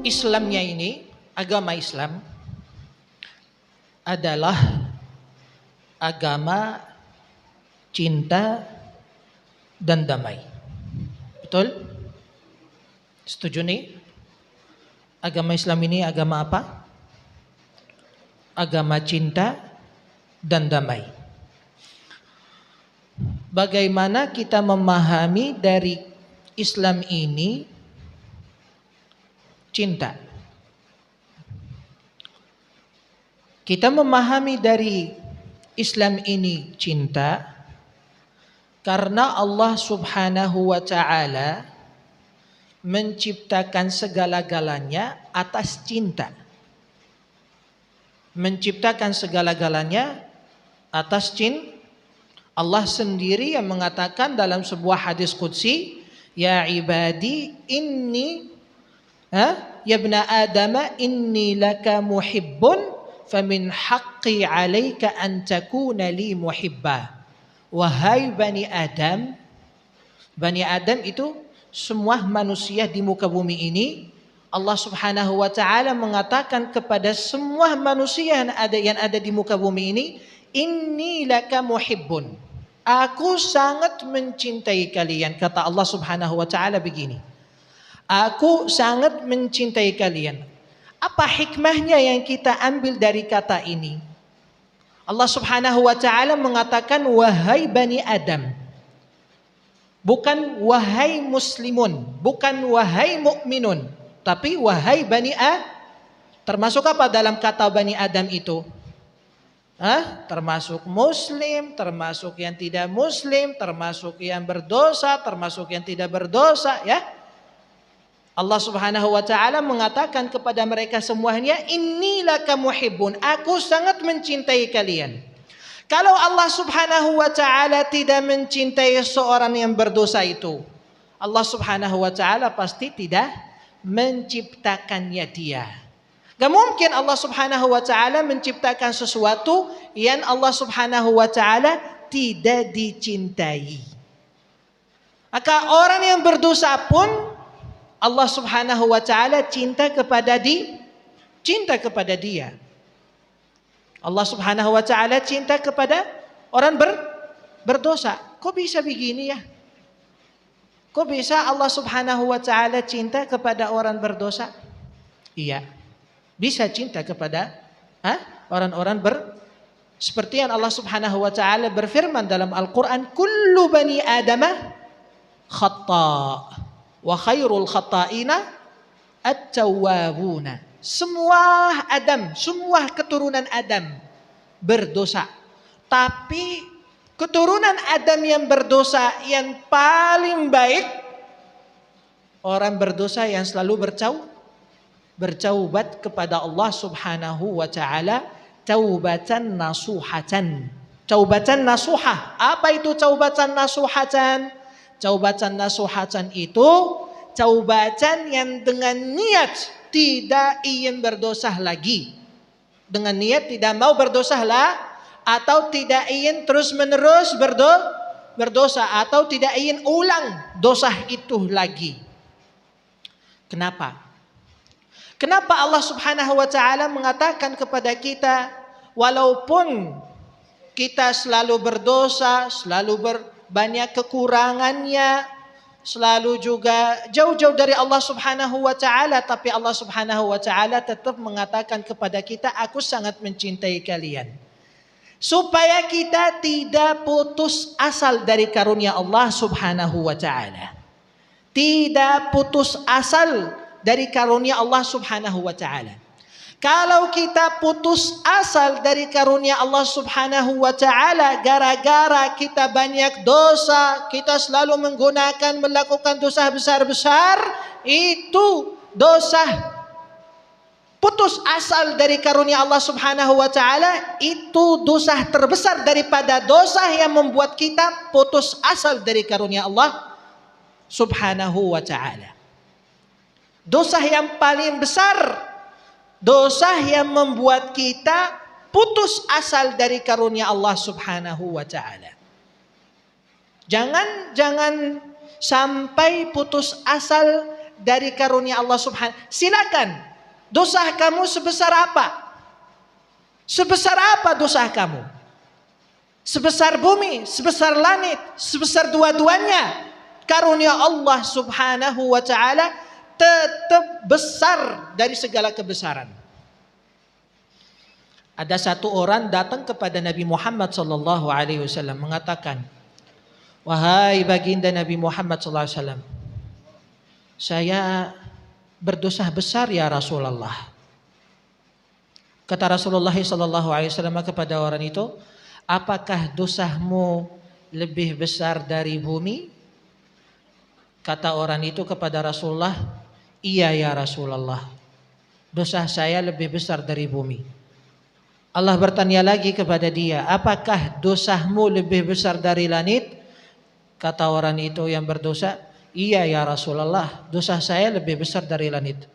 Islamnya ini, agama Islam adalah agama cinta dan damai. Betul? Setuju nih? Agama Islam ini agama apa? Agama cinta dan damai. Bagaimana kita memahami dari Islam ini cinta? Kita memahami dari Islam ini cinta karena Allah Subhanahu wa ta'ala menciptakan segala-galanya atas cinta. Menciptakan segala-galanya atas cinta. Allah sendiri yang mengatakan dalam sebuah hadis qudsi, ya ibadi inni ya ibna adama inni laka muhibbun famin haqqi alaika an takuna li muhibba. Wahai Bani Adam itu semua manusia di muka bumi ini, Allah Subhanahu wa ta'ala mengatakan kepada semua manusia yang ada di muka bumi ini, inni laka muhibbun, aku sangat mencintai kalian. Kata Allah Subhanahu wa ta'ala begini, aku sangat mencintai kalian. Apa hikmahnya yang kita ambil dari kata ini? Allah Subhanahu wa ta'ala mengatakan wahai Bani Adam, bukan wahai muslimun, bukan wahai mukminun, tapi wahai Bani Adam. Termasuk apa dalam kata Bani Adam itu? Termasuk muslim, termasuk yang tidak muslim, termasuk yang berdosa, termasuk yang tidak berdosa, ya. Allah Subhanahu wa ta'ala mengatakan kepada mereka semuanya, innilaka muhibbun, aku sangat mencintai kalian. Kalau Allah Subhanahu wa ta'ala tidak mencintai seorang yang berdosa itu, Allah Subhanahu wa ta'ala pasti tidak menciptakannya dia. Gak mungkin Allah Subhanahu wa ta'ala menciptakan sesuatu yang Allah Subhanahu wa ta'ala tidak dicintai. Maka orang yang berdosa pun Allah Subhanahu wa ta'ala cinta kepada dia. Allah Subhanahu wa ta'ala cinta kepada orang berdosa. Kok bisa begini ya? Kok bisa Allah Subhanahu wa ta'ala cinta kepada orang berdosa? Iya, bisa cinta kepada orang-orang seperti yang Allah Subhanahu wa ta'ala berfirman dalam Al-Quran, kullu bani adamah khata' wa khairul khata'ina at-tawwabuna. Semua Adam, semua keturunan Adam berdosa. Tapi keturunan Adam yang berdosa yang paling baik, orang berdosa yang selalu bertaubat kepada Allah Subhanahu wa ta'ala, taubatan nasuhatan. Taubatan nasuhah. Apa itu taubatan nasuhatan? Taubatan nasuhatan itu taubatan yang dengan niat tidak ingin berdosa lagi. Dengan niat tidak mau berdosa lah, atau tidak ingin terus menerus berdosa, atau tidak ingin ulang dosa itu lagi. Kenapa? Kenapa Allah Subhanahu wa ta'ala mengatakan kepada kita, walaupun kita selalu berdosa, selalu banyak kekurangannya, selalu juga jauh-jauh dari Allah Subhanahu wa ta'ala, tapi Allah Subhanahu wa ta'ala tetap mengatakan kepada kita, aku sangat mencintai kalian. Supaya kita tidak putus asal dari karunia Allah Subhanahu wa ta'ala. Tidak putus asal dari karunia Allah Subhanahu wa ta'ala. Kalau kita putus asal dari karunia Allah Subhanahu wa ta'ala gara-gara kita banyak dosa, kita selalu melakukan dosa besar-besar, itu dosa. Putus asal dari karunia Allah Subhanahu wa ta'ala, itu dosa terbesar daripada dosa yang membuat kita putus asal dari karunia Allah Subhanahu wa ta'ala. Dosa yang paling besar, dosa yang membuat kita putus asal dari karunia Allah Subhanahu wa ta'ala. Jangan sampai putus asal dari karunia Allah Subhanahu. Silakan. Dosa kamu sebesar apa? Sebesar apa dosa kamu? Sebesar bumi, sebesar langit, sebesar dua-duanya. Karunia Allah Subhanahu wa taala tetap besar dari segala kebesaran. Ada satu orang datang kepada Nabi Muhammad sallallahu alaihi wasallam mengatakan, "Wahai baginda Nabi Muhammad sallallahu alaihi wasallam, saya berdosa besar ya Rasulullah." Kata Rasulullah sallallahu alaihi wasallam kepada orang itu, "Apakah dosamu lebih besar dari bumi?" Kata orang itu kepada Rasulullah, "Iya ya Rasulullah, dosa saya lebih besar dari bumi." Allah bertanya lagi kepada dia, "Apakah dosamu lebih besar dari langit?" Kata orang itu yang berdosa, "Iya ya Rasulullah, dosa saya lebih besar dari langit."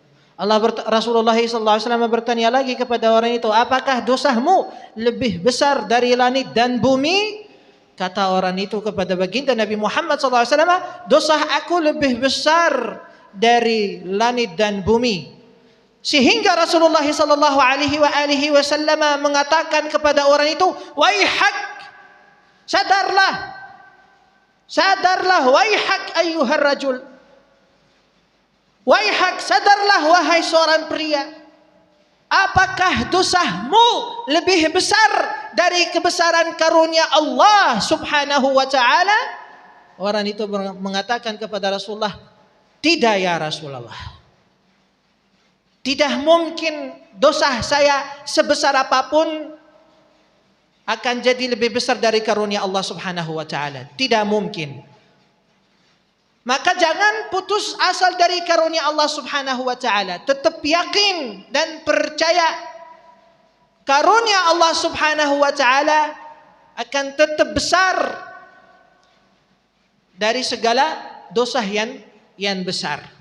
Rasulullah SAW bertanya lagi kepada orang itu, "Apakah dosamu lebih besar dari langit dan bumi?" Kata orang itu kepada baginda Nabi Muhammad SAW, "Dosa aku lebih besar dari langit dan bumi." Sehingga Rasulullah sallallahu alaihi wasallam mengatakan kepada orang itu, "Waihak, sadarlah, sadarlah, waihak ayyuhar rajul, waihak, sadarlah wahai seorang pria, apakah dosamu lebih besar dari kebesaran karunia Allah Subhanahu wa taala?" Orang itu mengatakan kepada Rasulullah, "Tidak ya Rasulullah. Tidak mungkin dosa saya sebesar apapun akan jadi lebih besar dari karunia Allah Subhanahu wa taala. Tidak mungkin." Maka jangan putus asal dari karunia Allah Subhanahu wa taala. Tetap yakin dan percaya karunia Allah Subhanahu wa taala akan tetap besar dari segala dosa yang besar.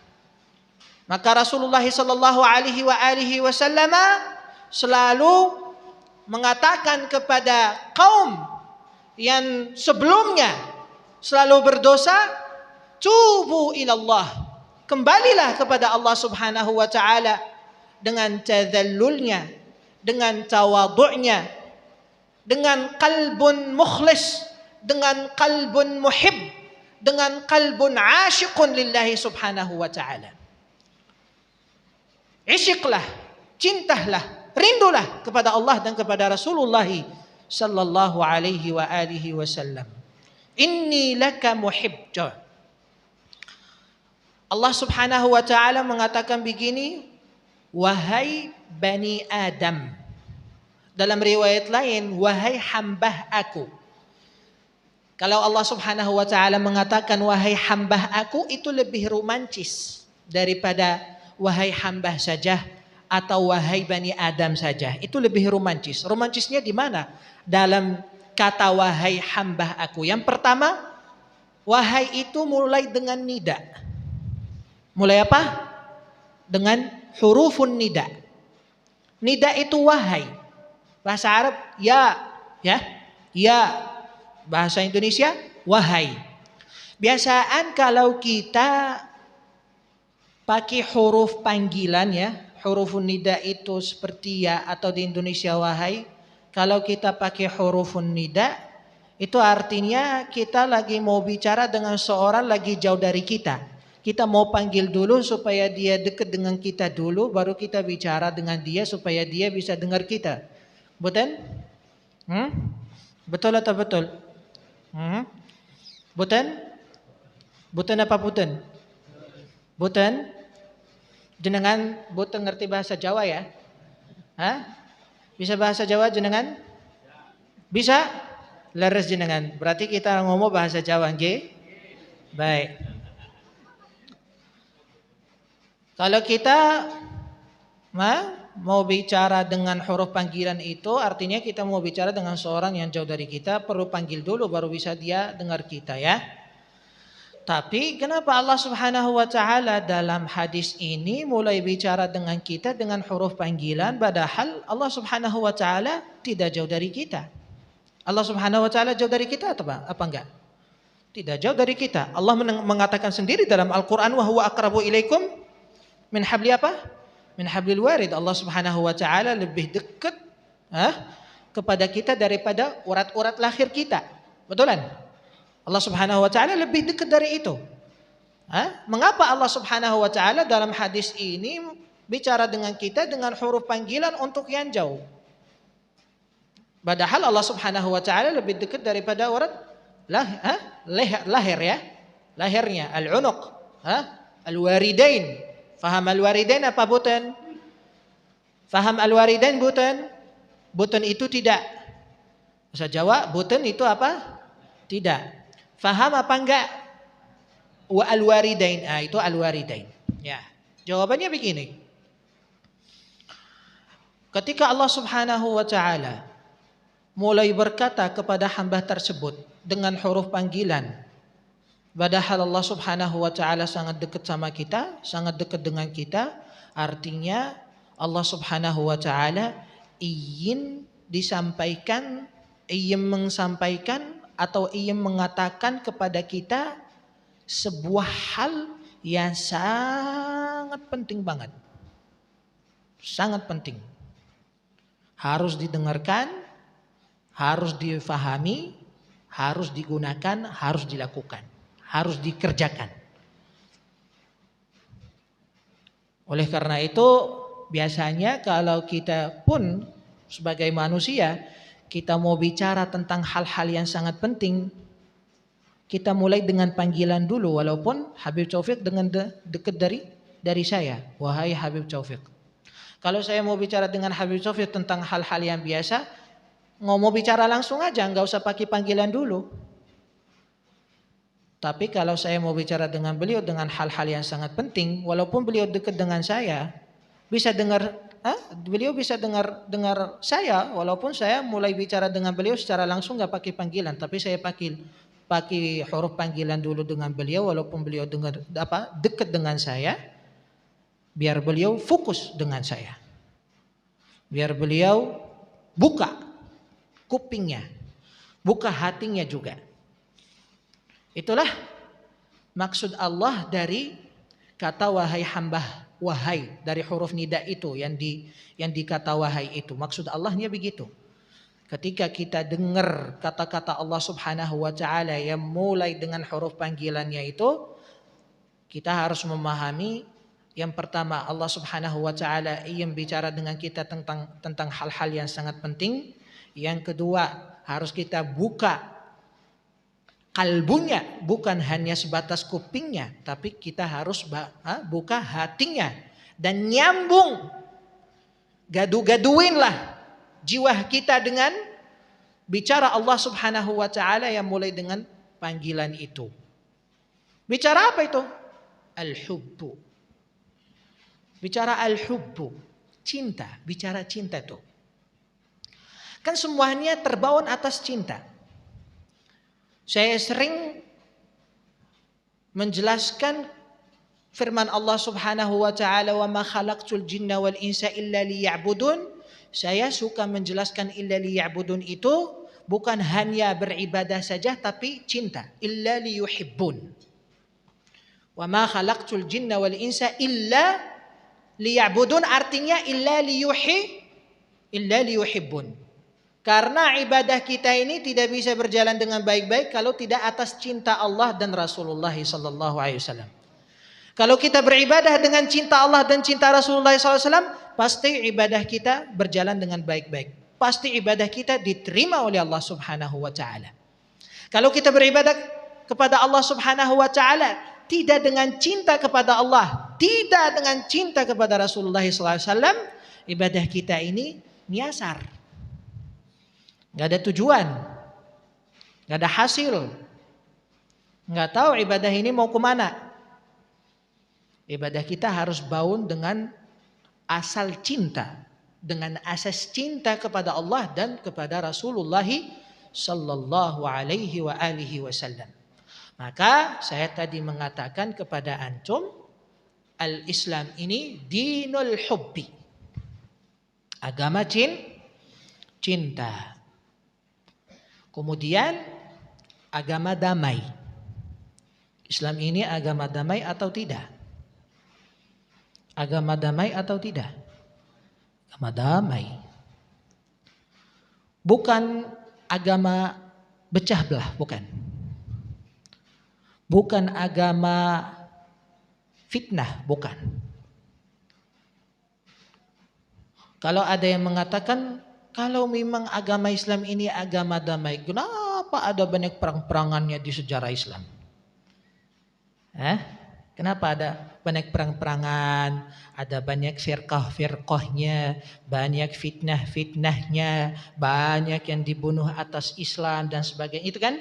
Maka Rasulullah sallallahu alaihi wasallam selalu mengatakan kepada kaum yang sebelumnya selalu berdosa, "Tubu ilallah." Kembalilah kepada Allah Subhanahu wa taala dengan tadallulnya, dengan tawadhu'nya, dengan qalbun mukhlis, dengan qalbun muhib, dengan qalbun asyiqun lillahi Subhanahu wa taala. Isyiklah, cintalah, rindulah kepada Allah dan kepada Rasulullah sallallahu alaihi wasallam. Inni laka muhibbu. Allah Subhanahu wa taala mengatakan begini, "Wahai Bani Adam." Dalam riwayat lain, "Wahai hamba aku." Kalau Allah Subhanahu wa taala mengatakan wahai hamba aku, itu lebih romantis daripada wahai hamba saja atau wahai Bani Adam saja. Itu lebih romantis. Romantisnya di mana? Dalam kata wahai hamba aku. Yang pertama, wahai itu mulai dengan nida. Mulai apa? Dengan hurufun nida. Nida itu wahai. Bahasa Arab ya. Bahasa Indonesia wahai. Biasaan kalau kita pakai huruf panggilan ya, hurufun nida itu seperti ya atau di Indonesia wahai. Kalau kita pakai hurufun nida, itu artinya kita lagi mau bicara dengan seorang lagi jauh dari kita. Kita mau panggil dulu supaya dia dekat dengan kita dulu, baru kita bicara dengan dia supaya dia bisa dengar kita. Betul? Betul atau betul? Betul? Betul apa betul? Betul? Jenengan boten ngerti bahasa Jawa ya? Bisa bahasa Jawa jenengan? Bisa? Leres jenengan. Berarti kita ngomong bahasa Jawa nggih? Baik. Kalau kita mau bicara dengan huruf panggilan itu artinya kita mau bicara dengan seorang yang jauh dari kita, perlu panggil dulu baru bisa dia dengar kita ya. Tapi kenapa Allah Subhanahu wa taala dalam hadis ini mulai bicara dengan kita dengan huruf panggilan padahal Allah Subhanahu wa taala tidak jauh dari kita? Allah Subhanahu wa taala jauh dari kita atau apa enggak? Tidak jauh dari kita. Allah mengatakan sendiri dalam Al-Quran, wa huwa aqrabu ilaikum min habli apa? Min hablil warid. Allah Subhanahu wa taala lebih dekat kepada kita daripada urat-urat lahir kita. Betulan? Allah Subhanahu wa taala lebih dekat dari itu. Mengapa Allah Subhanahu wa taala dalam hadis ini bicara dengan kita dengan huruf panggilan untuk yang jauh? Padahal Allah Subhanahu wa taala lebih dekat daripada urat lahir ya. Lahirnya al-unuq, al-waridain. Faham al-waridain apa butun? Faham al-waridain butun? Butun itu tidak. Bahasa Jawa butun itu apa? Tidak. Faham apa enggak? Wa al-waridain. Itu al-waridain. Ya. Jawabannya begini. Ketika Allah Subhanahu wa taala mulai berkata kepada hamba tersebut dengan huruf panggilan, padahal Allah Subhanahu wa taala sangat dekat sama kita, sangat dekat dengan kita, artinya Allah Subhanahu wa taala ingin mengsampaikan atau ingin mengatakan kepada kita sebuah hal yang sangat penting banget. Sangat penting. Harus didengarkan, harus difahami, harus digunakan, harus dilakukan, harus dikerjakan. Oleh karena itu, biasanya kalau kita pun sebagai manusia, kita mau bicara tentang hal-hal yang sangat penting, kita mulai dengan panggilan dulu, walaupun Habib Taufik dengan dekat dari saya. Wahai Habib Taufik. Kalau saya mau bicara dengan Habib Taufik tentang hal-hal yang biasa, mau bicara langsung aja, nggak usah pakai panggilan dulu. Tapi kalau saya mau bicara dengan beliau dengan hal-hal yang sangat penting, walaupun beliau dekat dengan saya, bisa dengar, beliau bisa dengar saya, walaupun saya mulai bicara dengan beliau secara langsung nggak pakai panggilan, tapi saya pakai huruf panggilan dulu dengan beliau, walaupun beliau dekat dengan saya, biar beliau fokus dengan saya, biar beliau buka kupingnya, buka hatinya juga. Itulah maksud Allah dari kata wahai hamba, wahai dari huruf nida itu yang dikata wahai itu. Maksud Allahnya begitu. Ketika kita dengar kata-kata Allah Subhanahu wa taala yang mulai dengan huruf panggilannya itu, kita harus memahami yang pertama, Allah Subhanahu wa taala ingin bicara dengan kita tentang hal-hal yang sangat penting. Yang kedua, harus kita buka kalbunya, bukan hanya sebatas kupingnya, tapi kita harus buka hatinya dan nyambung, gadu-gaduinlah jiwa kita dengan bicara Allah Subhanahu wa taala yang mulai dengan panggilan itu. Bicara apa itu? Al-hubbu. Bicara al-hubbu, cinta, bicara cinta tuh. Kan semuanya terbawa atas cinta. Saya sering menjelaskan firman Allah Subhanahu wa taala, wa ma khalaqtul jinna wal insa illa liya'budun. Saya suka menjelaskan illa liya'budun itu bukan hanya beribadah saja, tapi cinta, illa liyuhibbun. Wa ma khalaqtul jinna wal insa illa liya'budun, artinya illa liyuhibbun. Karena ibadah kita ini tidak bisa berjalan dengan baik-baik kalau tidak atas cinta Allah dan Rasulullah sallallahu alaihi wasallam. Kalau kita beribadah dengan cinta Allah dan cinta Rasulullah sallallahu alaihi wasallam, pasti ibadah kita berjalan dengan baik-baik. Pasti ibadah kita diterima oleh Allah Subhanahu wa taala. Kalau kita beribadah kepada Allah Subhanahu wa taala tidak dengan cinta kepada Allah, tidak dengan cinta kepada Rasulullah sallallahu alaihi wasallam, ibadah kita ini nyasar. Gak ada tujuan, gak ada hasil, gak tahu ibadah ini mau kemana. Ibadah kita harus bangun dengan asal cinta, dengan asas cinta kepada Allah dan kepada Rasulullah sallallahu alaihi wa alihi wasallam. Maka saya tadi mengatakan kepada antum, al-Islam ini dinul hubbi, agama cinta. Kemudian agama damai. Islam ini agama damai atau tidak? Agama damai atau tidak? Agama damai. Bukan agama pecah belah, bukan. Bukan agama fitnah, bukan. Kalau ada yang mengatakan kalau memang agama Islam ini agama damai, kenapa ada banyak perang-perangannya di sejarah Islam? Kenapa ada banyak perang-perangan, ada banyak firqah-firqahnya, banyak fitnah-fitnahnya, banyak yang dibunuh atas Islam dan sebagainya, itu kan?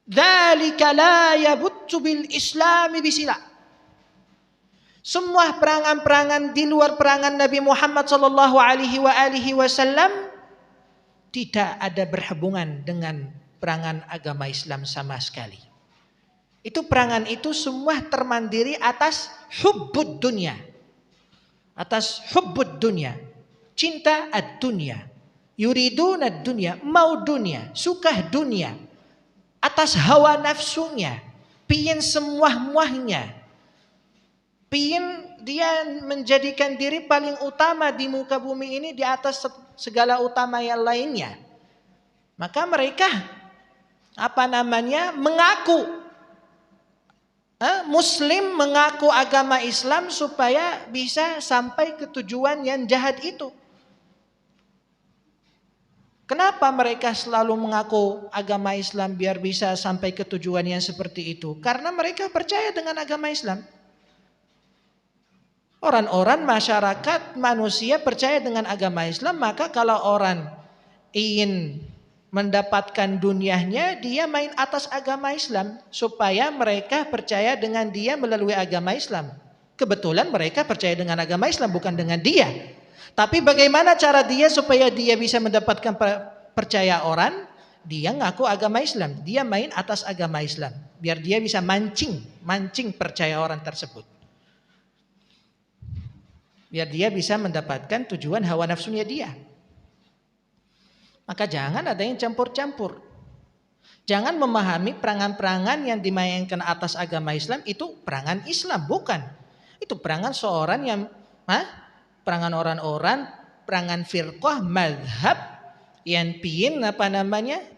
Dzalika la yabuttu bil islami bisila. Semua perangan-perangan di luar perangan Nabi Muhammad sallallahu alaihi wasallam tidak ada berhubungan dengan perangan agama Islam sama sekali. Itu perangan itu semua termandiri atas hubbud dunia. Atas hubbud dunia. Cinta ad-dunia. Yuridun ad-dunia. Mau dunia. Suka dunia. Atas hawa nafsunya. Pingin semua-muahnya. Pingin dia menjadikan diri paling utama di muka bumi ini di atas segala utama yang lainnya. Maka mereka mengaku Muslim, mengaku agama Islam supaya bisa sampai ke tujuan yang jahat itu. Kenapa mereka selalu mengaku agama Islam biar bisa sampai ke tujuan yang seperti itu? Karena mereka percaya dengan agama Islam. Orang-orang, masyarakat, manusia percaya dengan agama Islam, maka kalau orang ingin mendapatkan dunianya, dia main atas agama Islam supaya mereka percaya dengan dia melalui agama Islam. Kebetulan mereka percaya dengan agama Islam, bukan dengan dia. Tapi bagaimana cara dia supaya dia bisa mendapatkan percaya orang? Dia ngaku agama Islam, dia main atas agama Islam biar dia bisa mancing percaya orang tersebut. Biar dia bisa mendapatkan tujuan hawa nafsunya dia. Maka jangan ada yang campur-campur. Jangan memahami perangan-perangan yang dimainkan atas agama Islam itu perangan Islam, bukan. Itu perangan seorang yang perangan orang-orang, perangan firqah, madhab yang pingin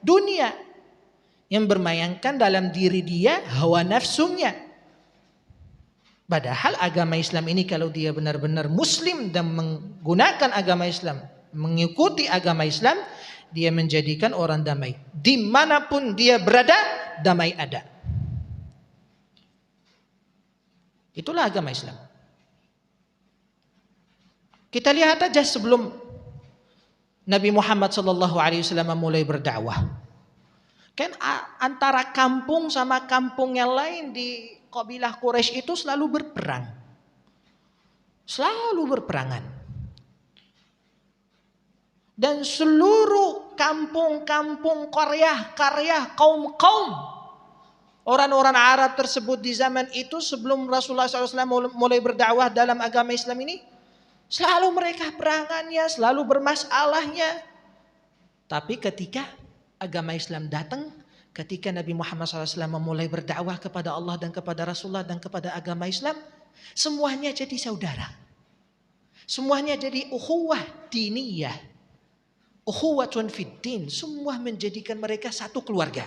dunia. Yang bermainkan dalam diri dia hawa nafsunya. Padahal agama Islam ini kalau dia benar-benar muslim dan menggunakan agama Islam, mengikuti agama Islam, dia menjadikan orang damai. Dimanapun dia berada, damai ada. Itulah agama Islam. Kita lihat aja sebelum Nabi Muhammad SAW mulai berdakwah. Kan antara kampung sama kampung yang lain di kabilah Quraisy itu selalu berperang. Selalu berperangan. Dan seluruh kampung-kampung karya kaum-kaum orang-orang Arab tersebut di zaman itu sebelum Rasulullah SAW mulai berdakwah dalam agama Islam ini, selalu mereka perangannya, selalu bermasalahnya. Tapi ketika agama Islam datang, ketika Nabi Muhammad SAW memulai berdakwah kepada Allah dan kepada Rasulullah dan kepada agama Islam, semuanya jadi saudara. Semuanya jadi ukhuwah diniyah. Ukhuwatun fiddin, semua menjadikan mereka satu keluarga.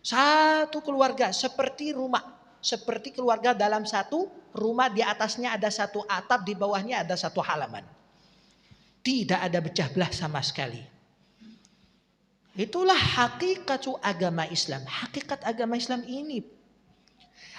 Satu keluarga seperti rumah, seperti keluarga dalam satu rumah, di atasnya ada satu atap, di bawahnya ada satu halaman. Tidak ada pecah belah sama sekali. Itulah hakikat agama Islam. Hakikat agama Islam ini.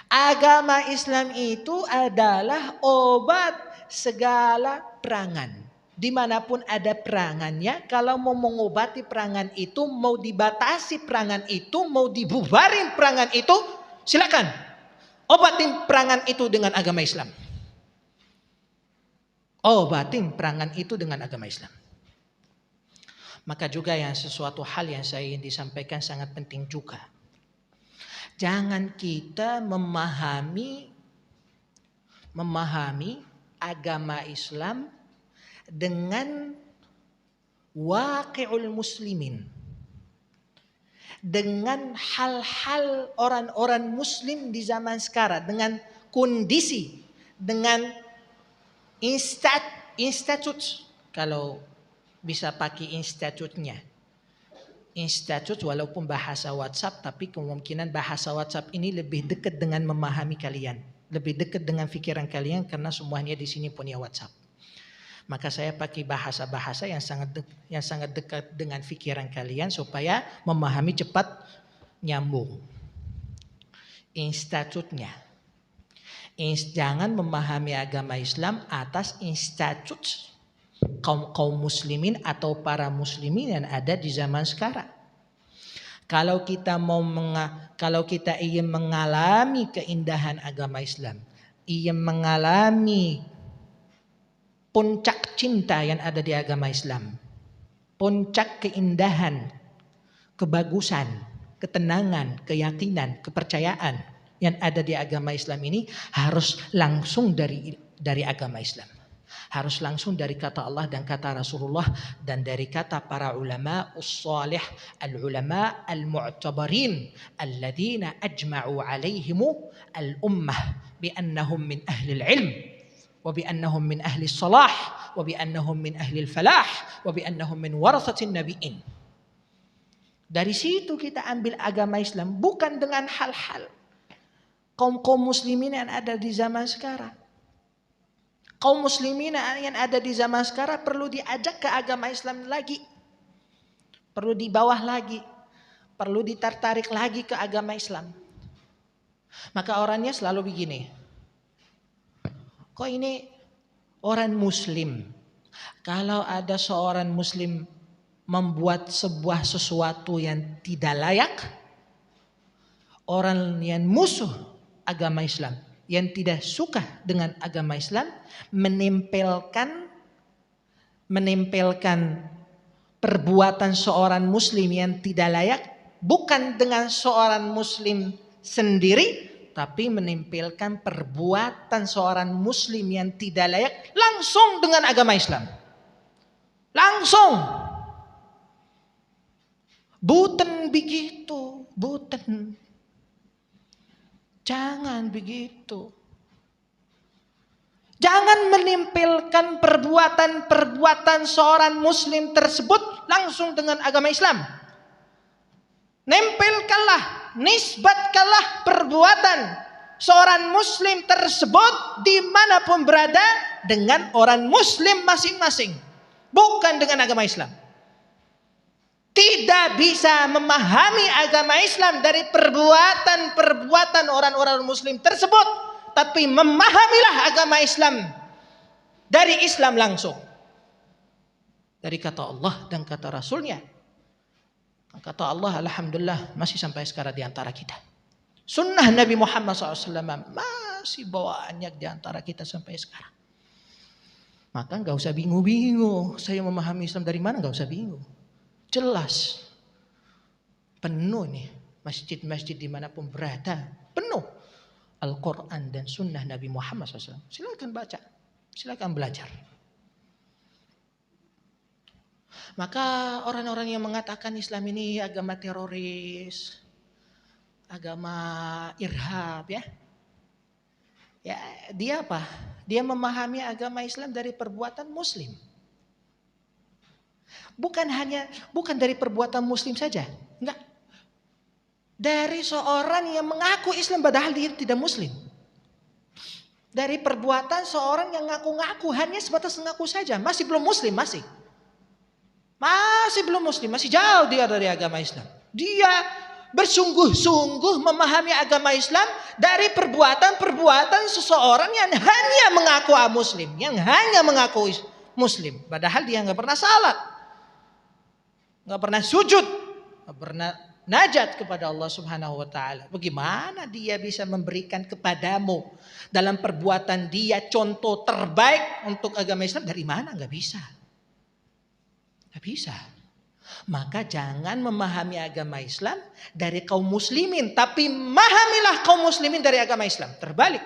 Agama Islam itu adalah obat segala perangan. Dimanapun ada perangannya, kalau mau mengobati perangan itu, mau dibatasi perangan itu, mau dibubarin perangan itu, silakan. Obatin perangan itu dengan agama Islam. Obatin perangan itu dengan agama Islam. Maka juga yang sesuatu hal yang saya ingin disampaikan sangat penting juga. Jangan kita memahami agama Islam dengan waqi'ul muslimin, dengan hal-hal orang-orang muslim di zaman sekarang, dengan kondisi, dengan institut, kalau bisa pakai institutnya. Institut walaupun bahasa WhatsApp, tapi kemungkinan bahasa WhatsApp ini lebih dekat dengan memahami kalian, lebih dekat dengan pikiran kalian karena semuanya di sini punya WhatsApp. Maka saya pakai bahasa-bahasa yang sangat dekat dengan pikiran kalian supaya memahami cepat, nyambung. Institutnya. Jangan memahami agama Islam atas institut kaum muslimin atau para muslimin yang ada di zaman sekarang. Kalau kita ingin mengalami keindahan agama Islam, ingin mengalami puncak cinta yang ada di agama Islam, puncak keindahan, kebagusan, ketenangan, keyakinan, kepercayaan yang ada di agama Islam ini harus langsung dari agama Islam. Harus langsung dari kata Allah dan kata Rasulullah dan dari kata para ulama as-salih, al-ulama al-mu'tabarin alladzina ajma'u alaihimu al-ummah bi annahum min ahli al-ilm wa bi annahum min ahli salah wa bi annahum min ahli al-falah wa bi annahum min warathatin nabiyyin. Dari situ kita ambil agama Islam, bukan dengan hal-hal kaum muslimin yang ada di zaman sekarang. Kaum muslimin yang ada di zaman sekarang perlu diajak ke agama Islam lagi. Perlu dibawah lagi. Perlu ditarik lagi ke agama Islam. Maka orangnya selalu begini. Kok ini orang muslim? Kalau ada seorang muslim membuat sesuatu yang tidak layak, orang yang musuh agama Islam, yang tidak suka dengan agama Islam, menempelkan perbuatan seorang muslim yang tidak layak bukan dengan seorang muslim sendiri, tapi menempelkan perbuatan seorang muslim yang tidak layak langsung dengan agama Islam. Langsung. Bukan begitu, bukan. Jangan begitu. Jangan menempelkan perbuatan seorang muslim tersebut langsung dengan agama Islam. Nempelkanlah, nisbatkanlah perbuatan seorang muslim tersebut dimanapun berada dengan orang muslim masing-masing, bukan dengan agama Islam. Tidak bisa memahami agama Islam dari perbuatan orang-orang muslim tersebut, tapi memahamilah agama Islam dari Islam langsung, dari kata Allah dan kata Rasulnya. Kata Allah, alhamdulillah masih sampai sekarang di antara kita. Sunnah Nabi Muhammad SAW masih bawaannya di antara kita sampai sekarang. Maka gak usah bingung-bingung, saya memahami Islam dari mana, gak usah bingung. Jelas, penuh nih masjid-masjid dimanapun berada, penuh Al-Quran dan Sunnah Nabi Muhammad SAW. Silakan baca, silakan belajar. Maka orang-orang yang mengatakan Islam ini agama teroris, agama irhab, ya dia apa? Dia memahami agama Islam dari perbuatan Muslim. Bukan dari perbuatan Muslim saja, enggak. Dari seorang yang mengaku Islam padahal dia tidak Muslim. Dari perbuatan seorang yang ngaku-ngaku hanya sebatas mengaku saja, masih belum Muslim, masih belum Muslim, masih jauh dia dari agama Islam. Dia bersungguh-sungguh memahami agama Islam dari perbuatan seseorang yang hanya mengaku Muslim, yang hanya mengaku Muslim, padahal dia nggak pernah salat, nggak pernah sujud, nggak pernah najat kepada Allah Subhanahu wa taala. Bagaimana dia bisa memberikan kepadamu dalam perbuatan dia contoh terbaik untuk agama Islam? Dari mana? Nggak bisa. Nggak bisa. Maka jangan memahami agama Islam dari kaum muslimin, tapi memahamilah kaum muslimin dari agama Islam. Terbalik.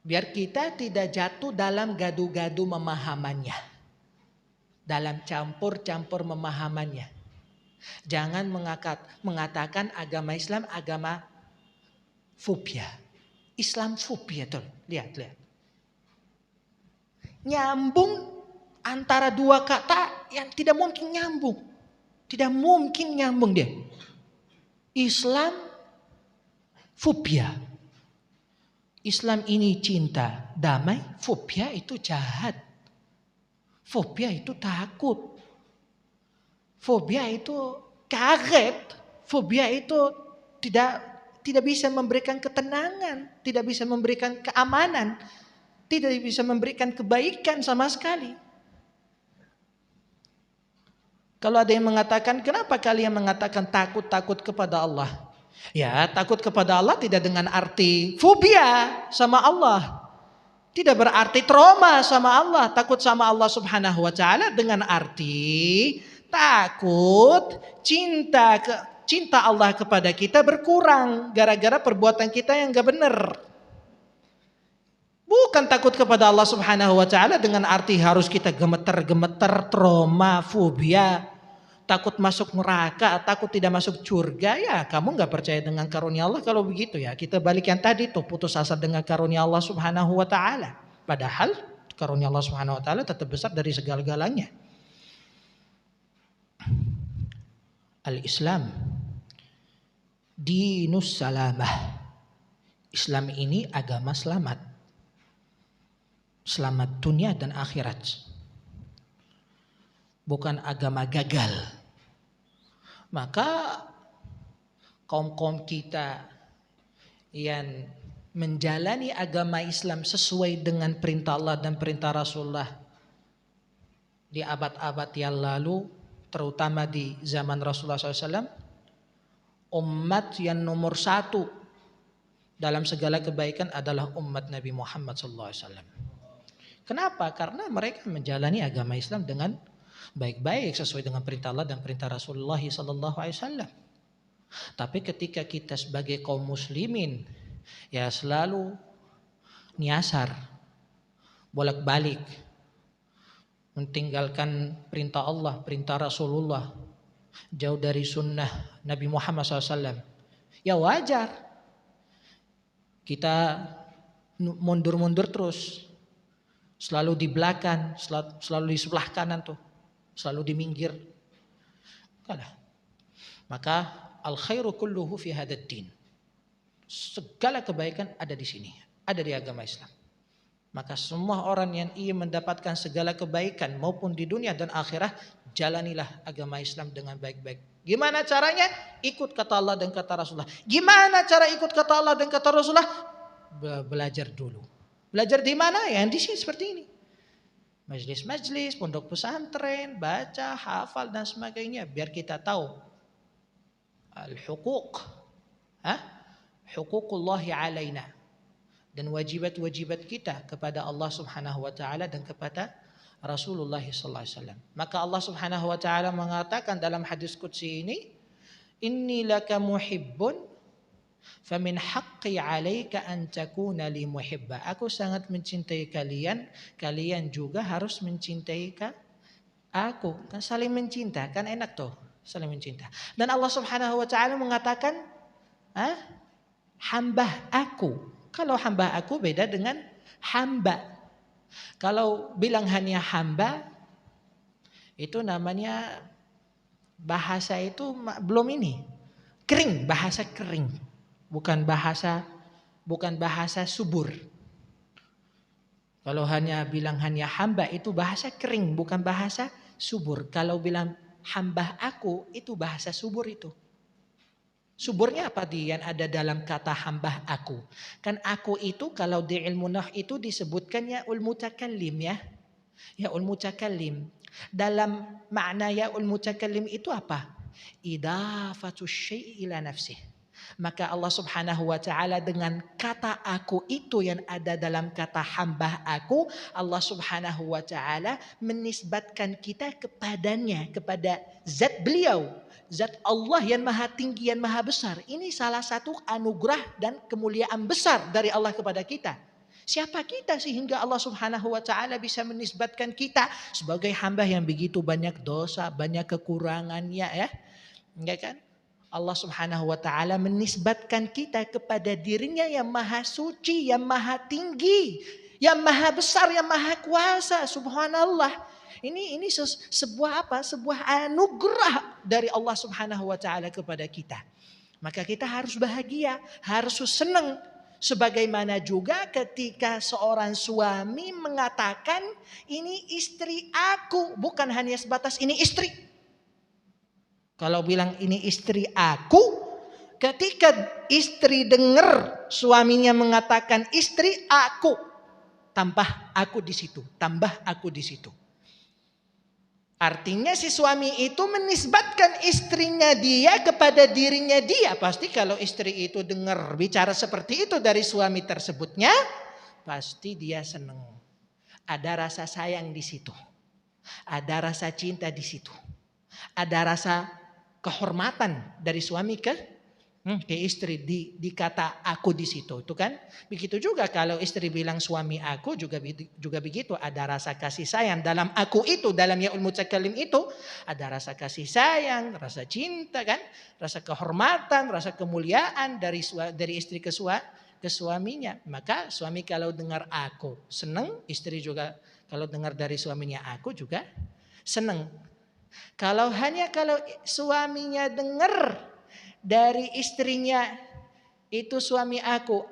Biar kita tidak jatuh dalam gaduh-gaduh memahamannya. dalam campur-campur memahamannya. Jangan mengatakan agama Islam agama fobia. Islam fobia tuh. Lihat. Nyambung antara dua kata yang tidak mungkin nyambung. Tidak mungkin nyambung dia. Islam fobia. Islam ini cinta, damai. Fobia itu jahat. Fobia itu takut. Fobia itu kaget. Fobia itu tidak bisa memberikan ketenangan, tidak bisa memberikan keamanan, tidak bisa memberikan kebaikan sama sekali. Kalau ada yang mengatakan, kenapa kalian mengatakan takut kepada Allah? Ya, takut kepada Allah tidak dengan arti fobia sama Allah. Tidak berarti trauma sama Allah. Takut sama Allah Subhanahu wa ta'ala dengan arti takut cinta Allah kepada kita berkurang gara-gara perbuatan kita yang gak benar. Bukan takut kepada Allah Subhanahu wa ta'ala dengan arti harus kita gemeter-gemeter, trauma, fobia, takut masuk neraka, takut tidak masuk surga. Ya kamu gak percaya dengan karunia Allah kalau begitu ya. Kita balik yang tadi tuh, putus asa dengan karunia Allah Subhanahu wa ta'ala. Padahal karunia Allah Subhanahu wa ta'ala tetap besar dari segala-galanya. Al-Islam dinus salamah. Islam ini agama selamat. Selamat dunia dan akhirat. Bukan agama gagal. Maka kaum-kaum kita yang menjalani agama Islam sesuai dengan perintah Allah dan perintah Rasulullah di abad-abad yang lalu, terutama di zaman Rasulullah SAW, umat yang nomor satu dalam segala kebaikan adalah umat Nabi Muhammad SAW. Kenapa? Karena mereka menjalani agama Islam dengan baik-baik sesuai dengan perintah Allah dan perintah Rasulullah SAW. Tapi ketika kita sebagai kaum muslimin ya selalu nyasar, bolak-balik, mentinggalkan perintah Allah, perintah Rasulullah, jauh dari sunnah Nabi Muhammad SAW. Ya wajar kita mundur-mundur terus, selalu di belakang, selalu di sebelah kanan tuh, selalu di minggir. Maka al khairu kulluhu fi hadad din. Segala kebaikan ada di sini, ada di agama Islam. Maka semua orang yang ingin mendapatkan segala kebaikan maupun di dunia dan akhirat, jalanilah agama Islam dengan baik-baik. Gimana caranya? Ikut kata Allah dan kata Rasulullah. Gimana cara ikut kata Allah dan kata Rasulullah? Belajar dulu. Belajar di mana? Yang di sini seperti ini. Majlis-majlis, pondok pesantren, baca, hafal dan sebagainya. Biar kita tahu al-huquq, huququllahi alaina, dan wajibat-wajibat kita kepada Allah Subhanahu wa ta'ala dan kepada Rasulullah sallallahu alaihi wasallam. Maka Allah Subhanahu wa ta'ala mengatakan dalam hadis qudsi ini, inni laka muhibbun famin haqqi 'alaika an takuna li muhibba. Aku sangat mencintai kalian, kalian juga harus mencintai aku. Kan saling mencinta, kan enak tuh, saling mencinta. Dan Allah Subhanahu wa ta'ala mengatakan, hamba aku. Kalau hamba aku beda dengan hamba. Kalau bilang hanya hamba, itu namanya bahasa itu belum ini. Kering, bahasa kering. Bukan bahasa subur. Kalau hanya bilang hanya hamba itu bahasa kering, bukan bahasa subur. Kalau bilang hamba aku itu bahasa subur itu. Suburnya apa yang ada dalam kata hamba aku? Kan aku itu kalau di ilmu nahwu itu disebutkan ya'ul mutakallim ya. Ya'ul mutakallim. Dalam makna ya'ul mutakallim itu apa? Idafatus syai' ila nafsih. Maka Allah Subhanahu wa ta'ala dengan kata aku itu yang ada dalam kata hamba aku, Allah Subhanahu wa ta'ala menisbatkan kita kepadanya, kepada zat beliau. Zat Allah yang maha tinggi, yang maha besar. Ini salah satu anugerah dan kemuliaan besar dari Allah kepada kita. Siapa kita sehingga Allah Subhanahu wa taala bisa menisbatkan kita sebagai hamba yang begitu banyak dosa, banyak kekurangannya ya. Enggak kan? Allah Subhanahu wa taala menisbatkan kita kepada dirinya yang maha suci, yang maha tinggi, yang maha besar, yang maha kuasa. Subhanallah. Ini sebuah apa? Sebuah anugerah dari Allah Subhanahu wa taala kepada kita. Maka kita harus bahagia, harus senang. Sebagaimana juga ketika seorang suami mengatakan ini istri aku, bukan hanya sebatas ini istri. Kalau bilang ini istri aku, ketika istri dengar suaminya mengatakan istri aku, tambah aku di situ, tambah aku di situ. Artinya si suami itu menisbatkan istrinya dia kepada dirinya dia. Pasti kalau istri itu dengar bicara seperti itu dari suami tersebutnya, pasti dia senang. Ada rasa sayang di situ. Ada rasa cinta di situ. Ada rasa kehormatan dari suami ke istri dikata aku di situ, itu kan. Begitu juga kalau istri bilang suami aku juga begitu, ada rasa kasih sayang dalam aku itu, dalam yaul mutakallim itu ada rasa kasih sayang, rasa cinta kan, rasa kehormatan, rasa kemuliaan dari istri ke suaminya. Maka suami kalau dengar aku senang, istri juga kalau dengar dari suaminya aku juga senang. Kalau suaminya dengar dari istrinya itu suami aku,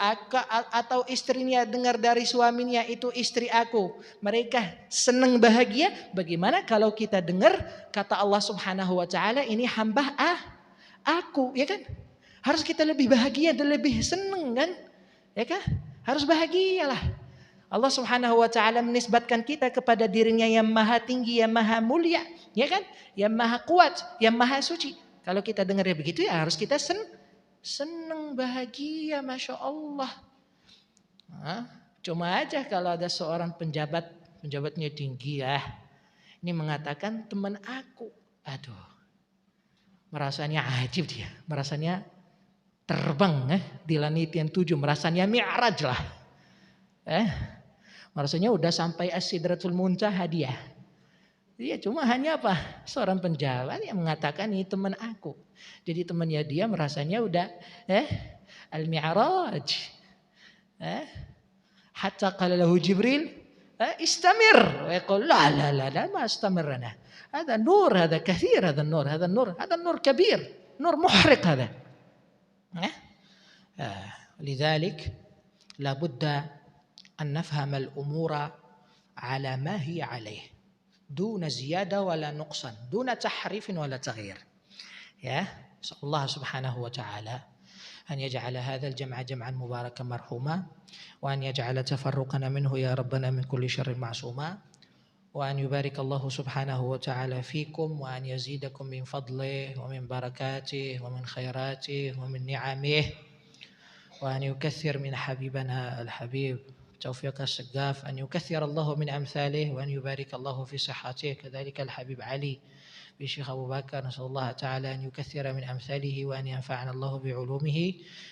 atau istrinya dengar dari suaminya itu istri aku, mereka senang bahagia. Bagaimana kalau kita dengar kata Allah Subhanahu wa taala ini hamba aku, ya kan? Harus kita lebih bahagia dan lebih senang kan? Ya kan? Harus bahagialah. Allah Subhanahu wa taala menisbatkan kita kepada dirinya yang maha tinggi, yang maha mulia, ya kan? Yang maha kuat, yang maha suci. Kalau kita dengar ya begitu ya harus kita senang bahagia, Masya Allah. Cuma aja kalau ada seorang penjabatnya tinggi ya, ini mengatakan teman aku, aduh, merasanya ajib dia, merasanya terbang di langit yang 7, merasanya mi'raj lah. Merasanya udah sampai as-sidratul muntaha dia. Dia cuma hanya apa? Seorang penjabat yang mengatakan ini teman aku. Jadi temannya dia merasanya udah al-mi'raj. Hatta qala lahu Jibril istamir. Wa yaqul la ma astamirna. Hada nur, hada kathir, hada nur kabir, nur muhriq hada. لذلك لابد أن نفهم الأمور على ما هي عليه. دون زيادة ولا نقصان دون تحريف ولا تغيير يا نسأل الله سبحانه وتعالى أن يجعل هذا الجمع جمعا مباركا مرحوما وأن يجعل تفرقنا منه يا ربنا من كل شر معصوما وأن يبارك الله سبحانه وتعالى فيكم وأن يزيدكم من فضله ومن بركاته ومن خيراته ومن نعمه وأن يكثر من حبيبنا الحبيب توفيق السقاف أن يكثر الله من أمثاله وأن يبارك الله في صحته. كذلك الحبيب علي بالشيخ أبو بكر نسأل الله تعالى أن يكثر من أمثاله وأن ينفعنا الله بعلومه.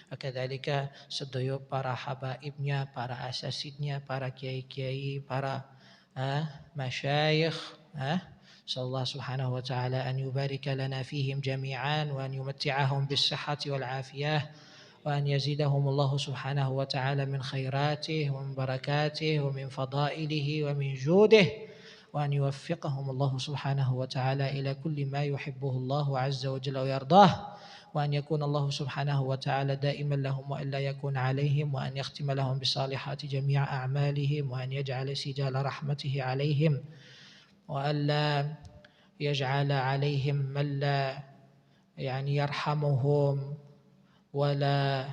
وكذلك sedaya para habaibnya, para asasidnya, para kiai-kiai, para masyayikh. نسأل الله سبحانه وتعالى أن يبارك لنا فيهم جميعا وأن يمتعهم بالصحة والعافية وأن يزيدهم الله سبحانه وتعالى من خيراته ومن بركاته ومن فضائله ومن جوده وأن يوفقهم الله سبحانه وتعالى إلى كل ما يحبه الله عز وجل ويرضاه وأن يكون الله سبحانه وتعالى دائما لهم وإلا يكون عليهم وأن يختم لهم بالصالحات جميع أعمالهم وأن يجعل سجال رحمته عليهم وألا يجعل عليهم من لا يرحمهم ولا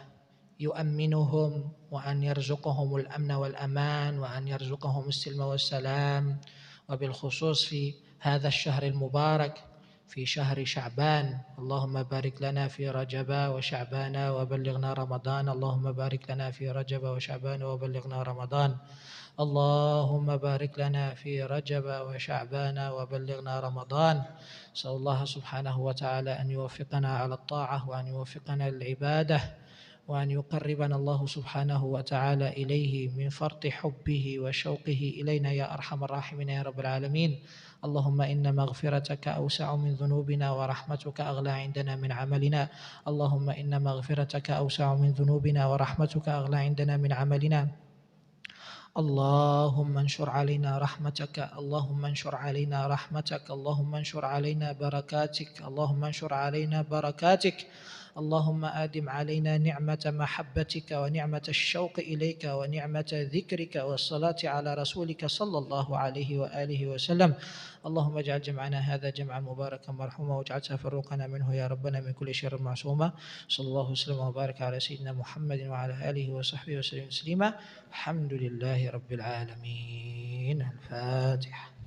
يؤمنهم وأن يرزقهم الأمن والأمان وأن يرزقهم السلم والسلام وبالخصوص في هذا الشهر المبارك في شهر شعبان. اللهم بارك لنا في رجب وشعبان وبلغنا رمضان. اللهم بارك لنا في رجب وشعبان وبلغنا رمضان. اللهم بارك لنا في رجب وشعبان وبلغنا رمضان. نسأل الله سبحانه وتعالى أن يوفقنا على الطاعة وأن يوفقنا للعبادة وأن يقربنا الله سبحانه وتعالى إليه من فرط حبه وشوقه إلينا يا أرحم الراحمين يا رب العالمين. اللهم إن مغفرتك أوسع من ذنوبنا ورحمتك أغلى عندنا من عملنا. اللهم إن مغفرتك أوسع من ذنوبنا ورحمتك أغلى عندنا من عملنا. اللهم انشر علينا رحمتك، اللهم انشر علينا رحمتك، اللهم انشر علينا بركاتك، اللهم انشر علينا بركاتك. اللهم آدم علينا نعمة محبتك ونعمة الشوق إليك ونعمة ذكرك والصلاة على رسولك صلى الله عليه وآله وسلم. اللهم اجعل جمعنا هذا جمعا مباركا مرحوما، واجعل تفرقنا منه يا ربنا من كل شر معصوما. صلى الله وسلم وبارك على سيدنا محمد وعلى آله وصحبه وسلم تسليما. الحمد لله رب العالمين. الفاتحة.